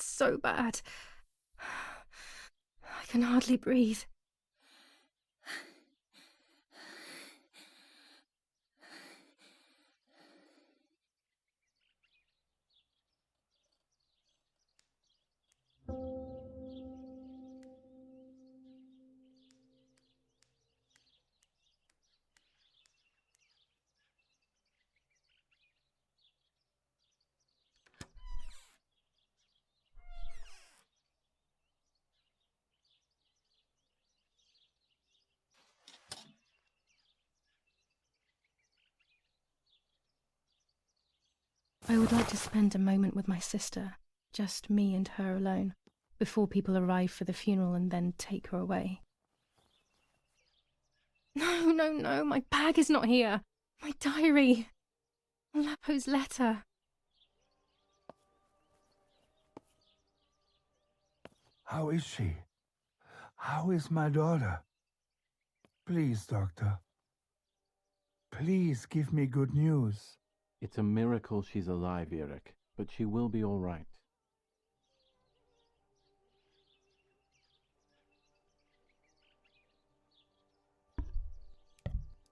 hurts so bad. I can hardly breathe. I would like to spend a moment with my sister, just me and her alone, before people arrive for the funeral and then take her away. No, my bag is not here. My diary. Lapo's letter. How is she? How is my daughter? Please, doctor. Please give me good news. It's a miracle she's alive, Eric, but she will be all right.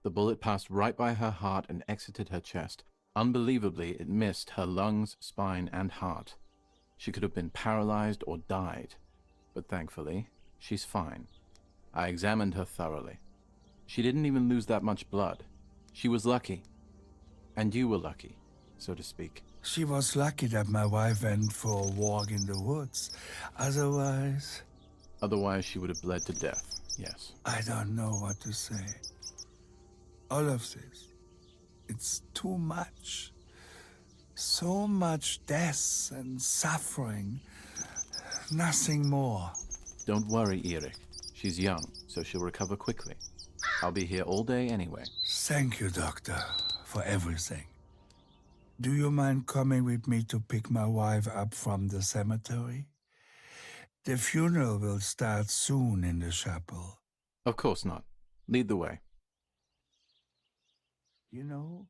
The bullet passed right by her heart and exited her chest. Unbelievably, it missed her lungs, spine, and heart. She could have been paralyzed or died, but thankfully, she's fine. I examined her thoroughly. She didn't even lose that much blood. She was lucky. And you were lucky, so to speak. She was lucky that my wife went for a walk in the woods. Otherwise, she would have bled to death, yes. I don't know what to say. All of this, it's too much. So much death and suffering. Nothing more. Don't worry, Eric. She's young, so she'll recover quickly. I'll be here all day anyway. Thank you, doctor, for everything. Do you mind coming with me to pick my wife up from the cemetery? The funeral will start soon in the chapel. Of course not. Lead the way. You know,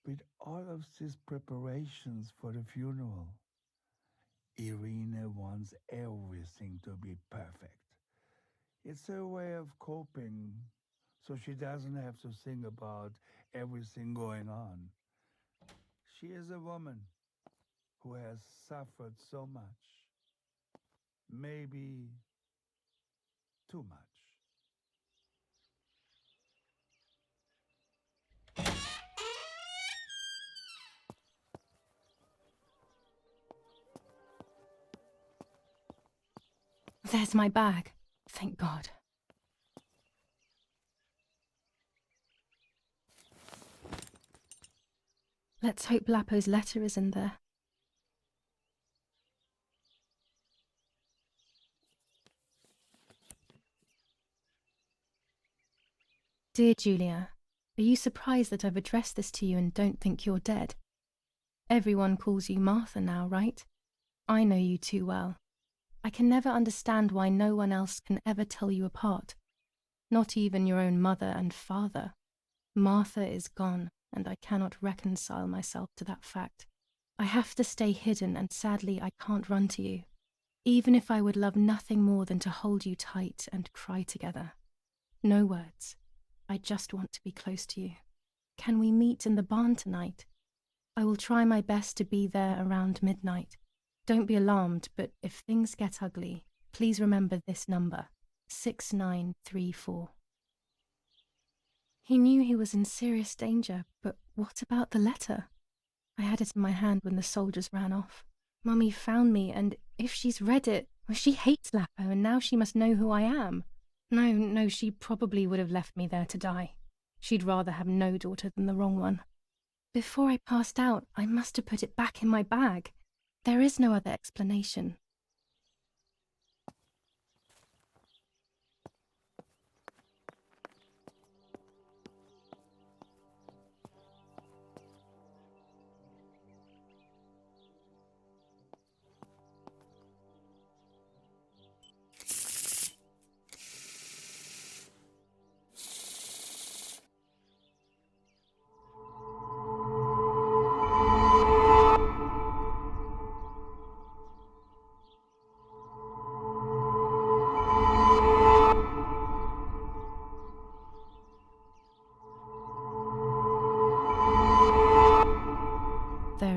with all of these preparations for the funeral, Irina wants everything to be perfect. It's her way of coping, so she doesn't have to think about everything going on. She is a woman who has suffered so much. Maybe too much. There's my bag. Thank God. Let's hope Lapo's letter is in there. Dear Julia, are you surprised that I've addressed this to you and don't think you're dead? Everyone calls you Martha now, right? I know you too well. I can never understand why no one else can ever tell you apart. Not even your own mother and father. Martha is gone, and I cannot reconcile myself to that fact. I have to stay hidden, and sadly I can't run to you, even if I would love nothing more than to hold you tight and cry together. No words. I just want to be close to you. Can we meet in the barn tonight? I will try my best to be there around midnight. Don't be alarmed, but if things get ugly, please remember this number, 6934. He knew he was in serious danger, but what about the letter? I had it in my hand when the soldiers ran off. Mummy found me, and if she's read it, well, she hates Lapo, and now she must know who I am. No, she probably would have left me there to die. She'd rather have no daughter than the wrong one. Before I passed out, I must have put it back in my bag. There is no other explanation.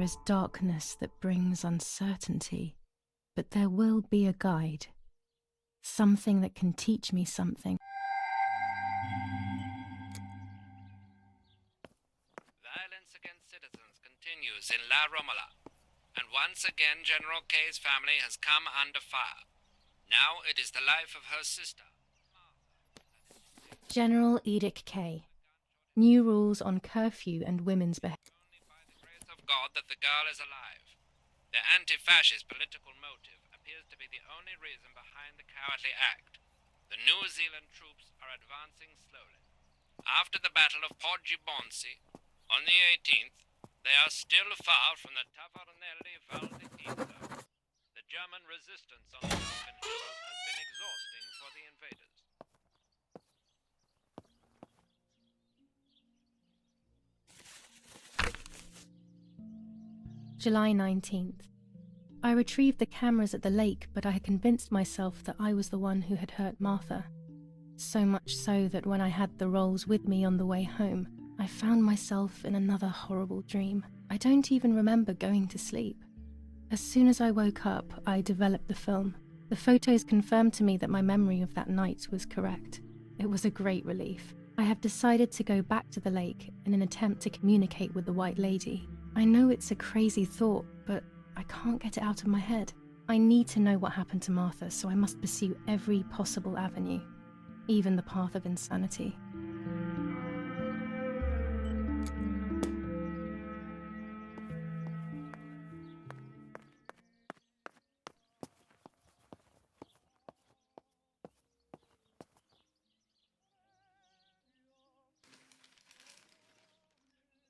is darkness that brings uncertainty, but there will be a guide. Something that can teach me something. Violence against citizens continues in La Romola, and once again General K's family has come under fire. Now it is the life of her sister. General Edict K. New rules on curfew and women's behavior. Only by the grace of God that the girl is alive. The anti-fascist political motive appears to be the only reason behind the cowardly act. The New Zealand troops are advancing slowly. After the Battle of Poggibonsi, on the 18th, they are still far from the Tavernelli Val di Pisa. The German resistance on the offensive has been exhausting for the invaders. July 19th. I retrieved the cameras at the lake, but I had convinced myself that I was the one who had hurt Martha. So much so that when I had the rolls with me on the way home, I found myself in another horrible dream. I don't even remember going to sleep. As soon as I woke up, I developed the film. The photos confirmed to me that my memory of that night was correct. It was a great relief. I have decided to go back to the lake in an attempt to communicate with the White Lady. I know it's a crazy thought, but I can't get it out of my head. I need to know what happened to Martha, so I must pursue every possible avenue, even the path of insanity.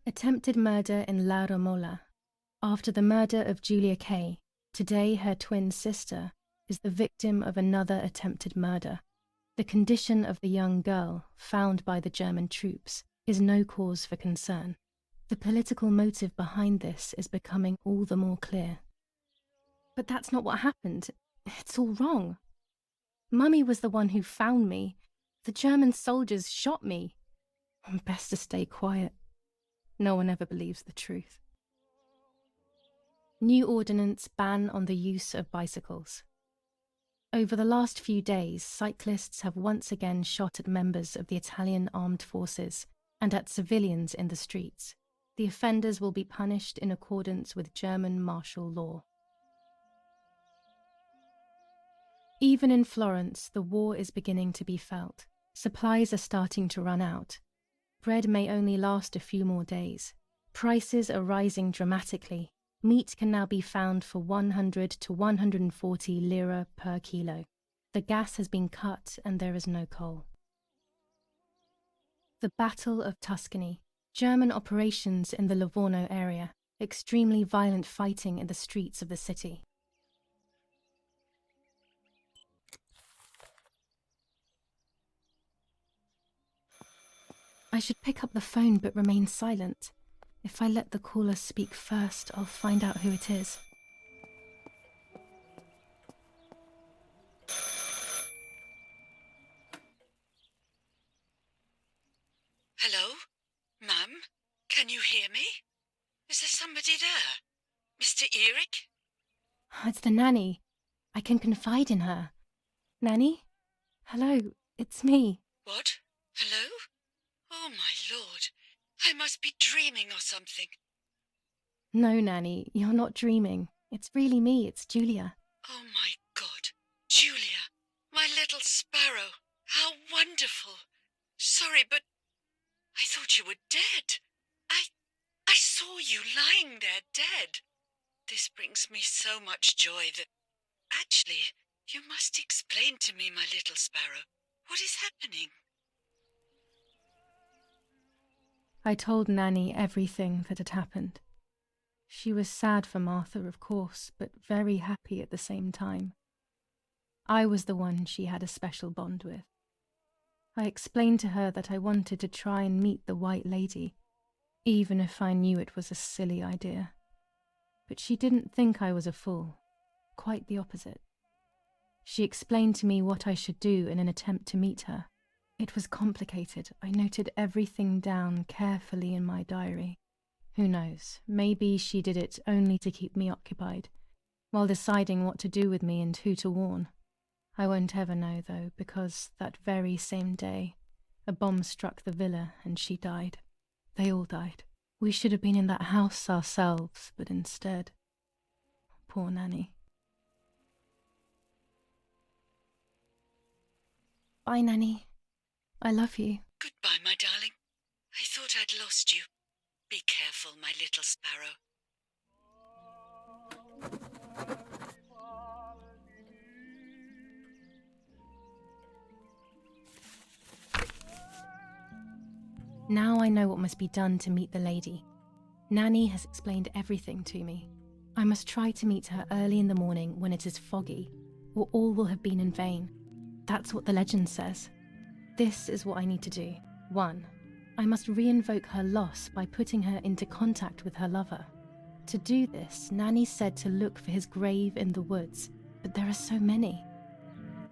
Attempted murder in La Romola. After the murder of Julia K., today her twin sister is the victim of another attempted murder. The condition of the young girl, found by the German troops, is no cause for concern. The political motive behind this is becoming all the more clear. But that's not what happened. It's all wrong. Mummy was the one who found me. The German soldiers shot me. Best to stay quiet. No one ever believes the truth. New ordinance ban on the use of bicycles. Over the last few days, cyclists have once again shot at members of the Italian armed forces and at civilians in the streets. The offenders will be punished in accordance with German martial law. Even in Florence, the war is beginning to be felt. Supplies are starting to run out. Bread may only last a few more days. Prices are rising dramatically. Meat can now be found for 100 to 140 lira per kilo. The gas has been cut and there is no coal. The Battle of Tuscany. German operations in the Livorno area. Extremely violent fighting in the streets of the city. I should pick up the phone but remain silent. If I let the caller speak first, I'll find out who it is. Hello? Ma'am? Can you hear me? Is there somebody there? Mr. Eric? It's the nanny. I can confide in her. Nanny? Hello, it's me. What? Hello? Oh, my lord. I must be dreaming or something. No, Nanny, you're not dreaming. It's really me, it's Julia. Oh, my God. Julia, my little sparrow. How wonderful. Sorry, but I thought you were dead. I saw you lying there dead. This brings me so much joy that... Actually, you must explain to me, my little sparrow. What is happening? I told Nanny everything that had happened. She was sad for Martha, of course, but very happy at the same time. I was the one she had a special bond with. I explained to her that I wanted to try and meet the White Lady, even if I knew it was a silly idea. But she didn't think I was a fool, quite the opposite. She explained to me what I should do in an attempt to meet her. It was complicated. I noted everything down carefully in my diary. Who knows, maybe she did it only to keep me occupied, while deciding what to do with me and who to warn. I won't ever know, though, because that very same day, a bomb struck the villa and she died. They all died. We should have been in that house ourselves, but instead... Poor Nanny. Bye, Nanny. I love you. Goodbye, my darling. I thought I'd lost you. Be careful, my little sparrow. Now I know what must be done to meet the lady. Nanny has explained everything to me. I must try to meet her early in the morning when it is foggy, or all will have been in vain. That's what the legend says. This is what I need to do. 1. I must re-invoke her loss by putting her into contact with her lover. To do this, Nanny said to look for his grave in the woods, but there are so many.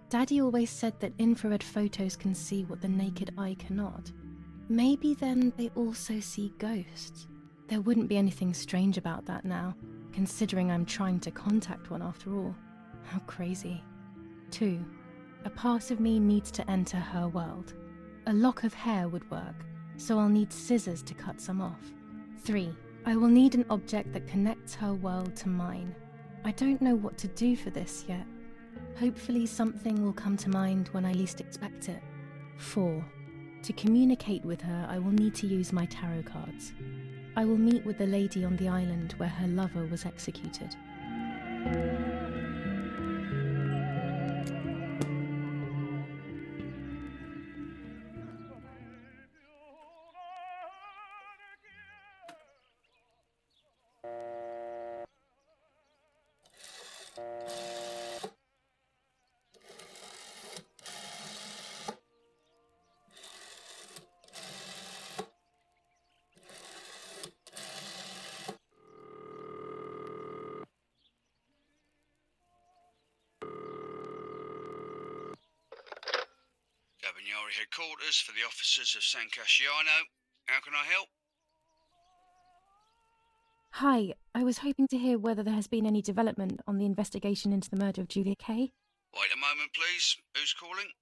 Daddy always said that infrared photos can see what the naked eye cannot. Maybe then they also see ghosts. There wouldn't be anything strange about that now, considering I'm trying to contact one after all. How crazy. 2. A part of me needs to enter her world. A lock of hair would work, so I'll need scissors to cut some off. 3. I will need an object that connects her world to mine. I don't know what to do for this yet. Hopefully something will come to mind when I least expect it. 4. To communicate with her, I will need to use my tarot cards. I will meet with the lady on the island where her lover was executed. Cabignari headquarters for the officers of San Casciano. How can I help? Hi, I was hoping to hear whether there has been any development on the investigation into the murder of Julia Kay. Wait a moment, please. Who's calling?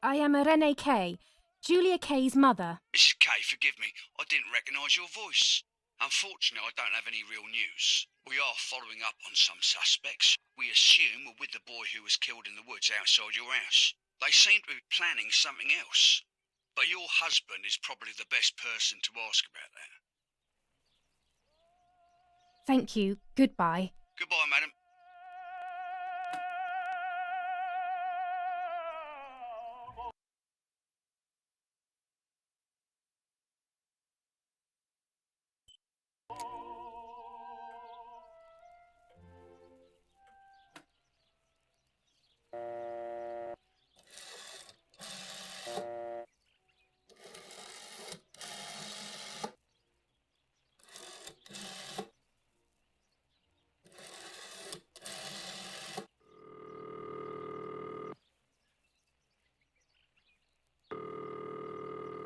I am Renee Kay, Julia Kay's mother. Mrs. Kay, forgive me. I didn't recognise your voice. Unfortunately, I don't have any real news. We are following up on some suspects. We assume we're with the boy who was killed in the woods outside your house. They seem to be planning something else. But your husband is probably the best person to ask about that. Thank you. Goodbye. Goodbye, madam.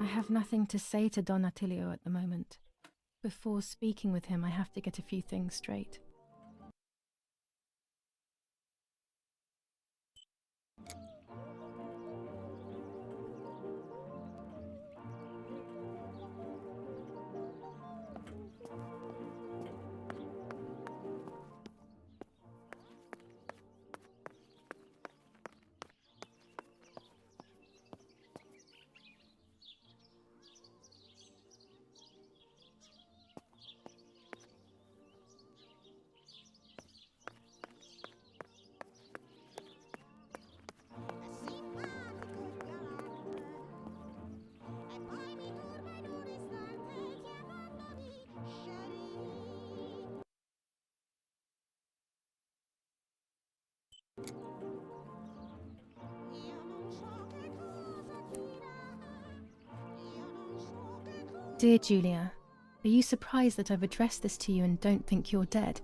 I have nothing to say to Don Attilio at the moment. Before speaking with him, I have to get a few things straight. Dear Julia, are you surprised that I've addressed this to you and don't think you're dead?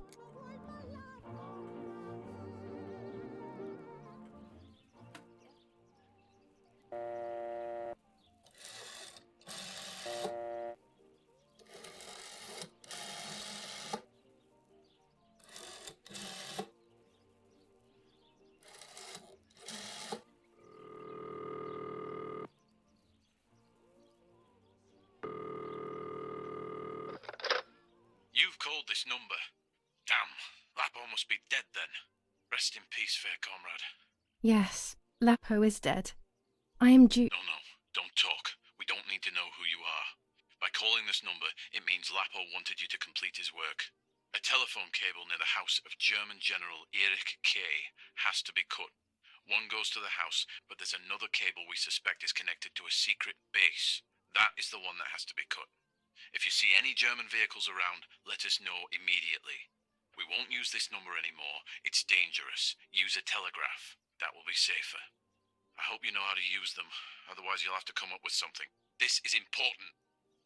this number. Damn, Lapo must be dead then. Rest in peace, fair comrade. Yes, Lapo is dead. I am due. No, don't talk. We don't need to know who you are. By calling this number, it means Lapo wanted you to complete his work. A telephone cable near the house of German General Erich K. has to be cut. One goes to the house, but there's another cable we suspect is connected to a secret base. That is the one that has to be cut. If you see any German vehicles around, let us know immediately. We won't use this number anymore. It's dangerous. Use a telegraph. That will be safer. I hope you know how to use them. Otherwise, you'll have to come up with something. This is important.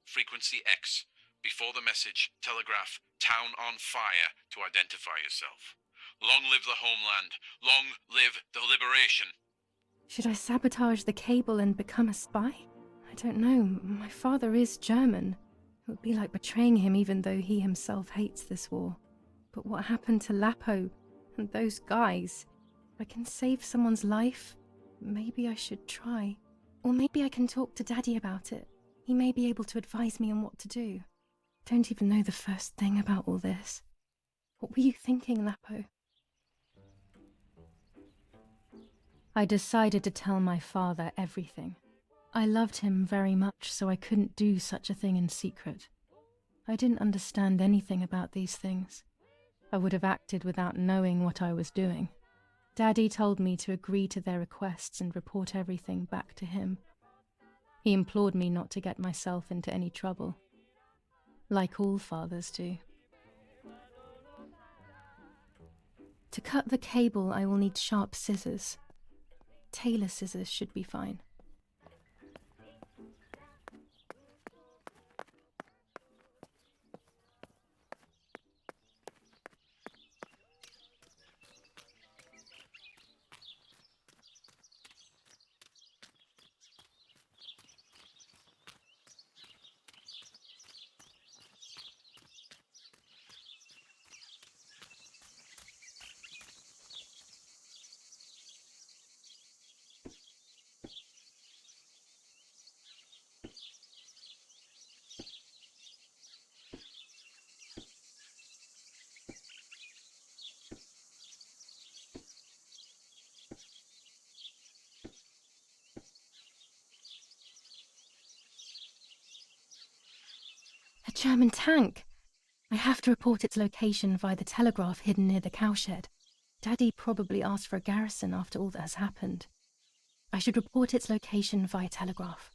Frequency X. Before the message, telegraph, town on fire to identify yourself. Long live the homeland. Long live the liberation. Should I sabotage the cable and become a spy? I don't know. My father is German. It would be like betraying him even though he himself hates this war. But what happened to Lapo and those guys? If I can save someone's life, maybe I should try. Or maybe I can talk to Daddy about it. He may be able to advise me on what to do. Don't even know the first thing about all this. What were you thinking, Lapo? I decided to tell my father everything. I loved him very much, so I couldn't do such a thing in secret. I didn't understand anything about these things. I would have acted without knowing what I was doing. Daddy told me to agree to their requests and report everything back to him. He implored me not to get myself into any trouble, like all fathers do. To cut the cable, I will need sharp scissors. Tailor scissors should be fine. A German tank! I have to report its location via the telegraph hidden near the cowshed. Daddy probably asked for a garrison after all that has happened. I should report its location via telegraph.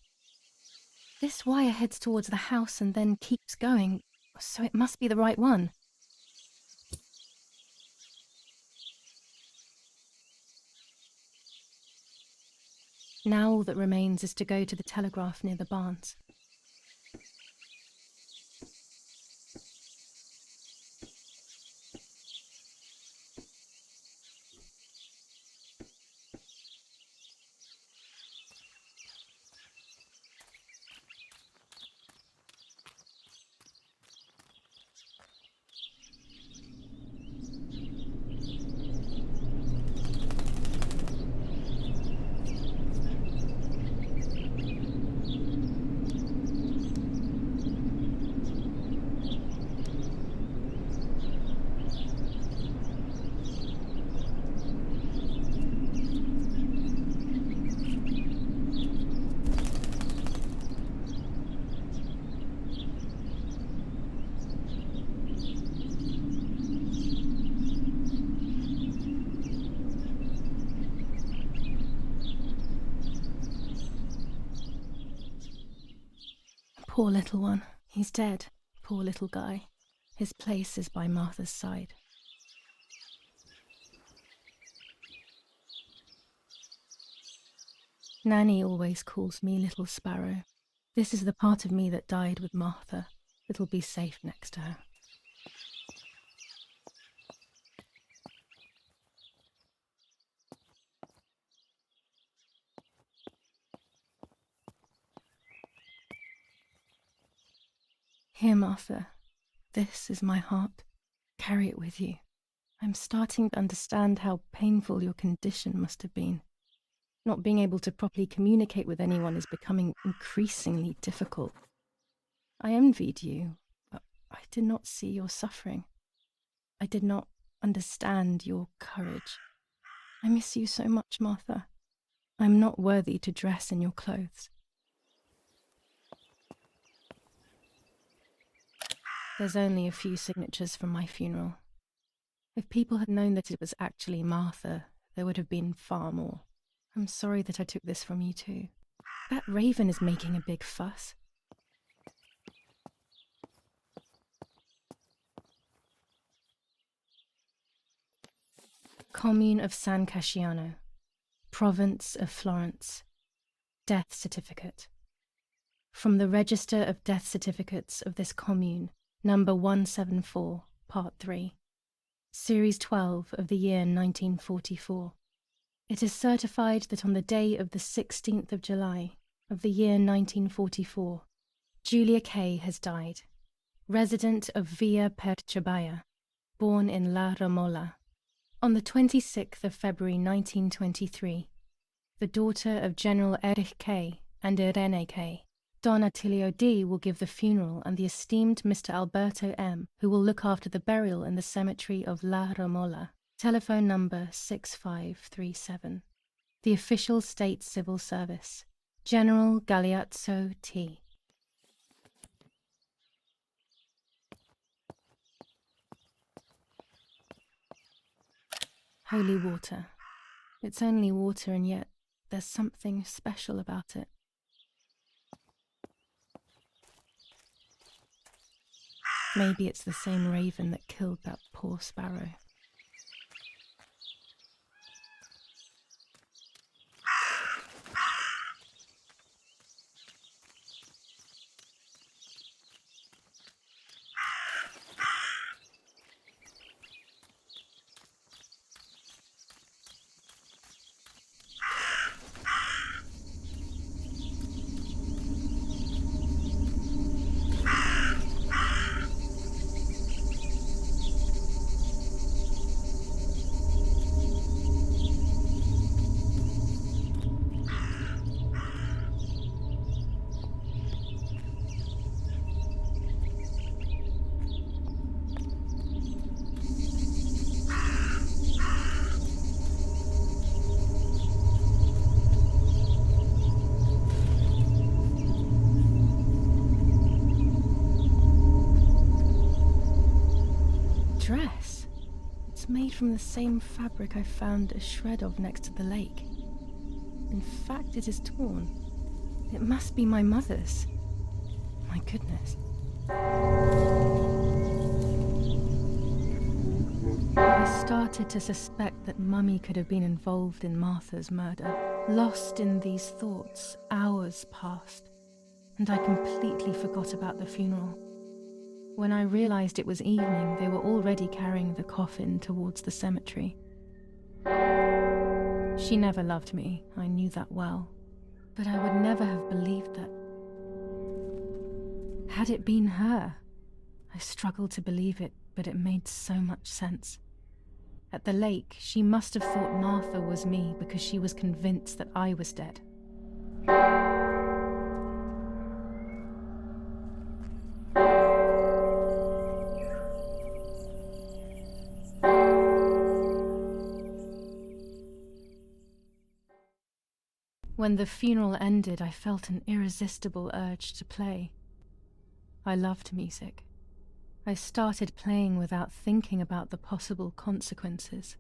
This wire heads towards the house and then keeps going, so it must be the right one. Now all that remains is to go to the telegraph near the barns. Poor little one. He's dead. Poor little guy. His place is by Martha's side. Nanny always calls me Little Sparrow. This is the part of me that died with Martha. It'll be safe next to her. Here, Martha. This is my heart. Carry it with you. I'm starting to understand how painful your condition must have been. Not being able to properly communicate with anyone is becoming increasingly difficult. I envied you, but I did not see your suffering. I did not understand your courage. I miss you so much, Martha. I am not worthy to dress in your clothes. There's only a few signatures from my funeral. If people had known that it was actually Martha, there would have been far more. I'm sorry that I took this from you too. That raven is making a big fuss. Commune of San Casciano, Province of Florence. Death certificate. From the Register of Death Certificates of this commune, number 174, part 3, series 12 of the year 1944. It is certified that on the day of the 16th of July of the year 1944, Julia K. has died, resident of Via Perciabaya, born in La Romola. On the 26th of February 1923, the daughter of General Erich K. and Irene K. Don Attilio D. will give the funeral, and the esteemed Mr. Alberto M., who will look after the burial in the cemetery of La Romola. Telephone number 6537. The official state civil service. General Galeazzo T. Holy water. It's only water, and yet there's something special about it. Maybe it's the same raven that killed that poor sparrow. Dress. It's made from the same fabric I found a shred of next to the lake. In fact, it is torn. It must be my mother's. My goodness. I started to suspect that Mummy could have been involved in Martha's murder. Lost in these thoughts, hours passed, and I completely forgot about the funeral. When I realized it was evening, they were already carrying the coffin towards the cemetery. She never loved me, I knew that well, but I would never have believed that. Had it been her? I struggled to believe it, but it made so much sense. At the lake, she must have thought Martha was me because she was convinced that I was dead. When the funeral ended, I felt an irresistible urge to play. I loved music. I started playing without thinking about the possible consequences.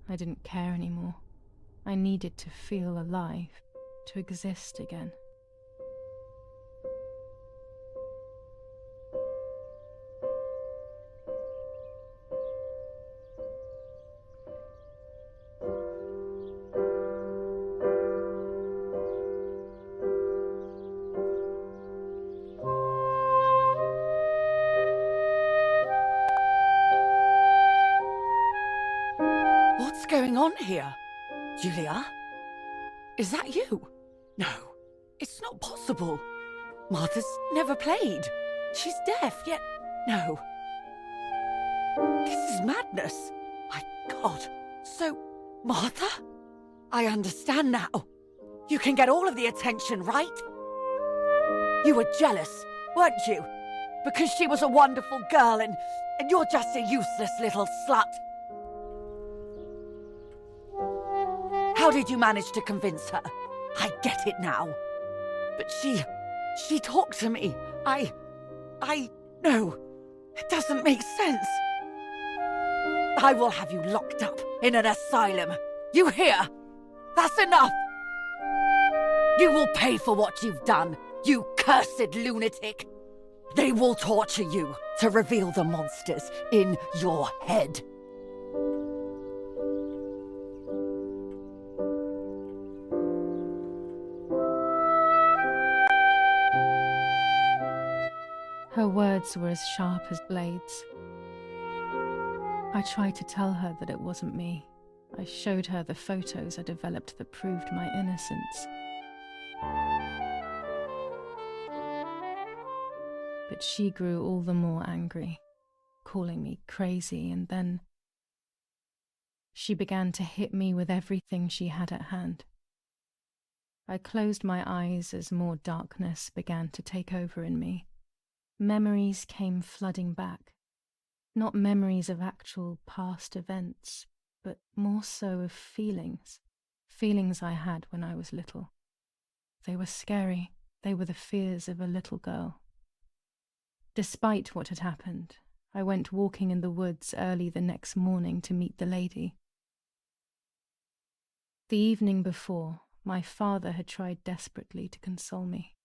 I didn't care anymore. I needed to feel alive, to exist again. What's going on here? Julia? Is that you? No, it's not possible. Martha's never played. She's deaf, yet no. This is madness. My God. So, Martha? I understand now. You can get all of the attention, right? You were jealous, weren't you? Because she was a wonderful girl and you're just a useless little slut. How did you manage to convince her? I get it now. But she talked to me. No, it doesn't make sense. I will have you locked up in an asylum. You hear? That's enough. You will pay for what you've done, you cursed lunatic. They will torture you to reveal the monsters in your head. Her words were as sharp as blades. I tried to tell her that it wasn't me. I showed her the photos I developed that proved my innocence. But she grew all the more angry, calling me crazy, and then she began to hit me with everything she had at hand. I closed my eyes as more darkness began to take over in me. Memories came flooding back. Not memories of actual past events, but more so of feelings. Feelings I had when I was little. They were scary. They were the fears of a little girl. Despite what had happened, I went walking in the woods early the next morning to meet the lady. The evening before, my father had tried desperately to console me.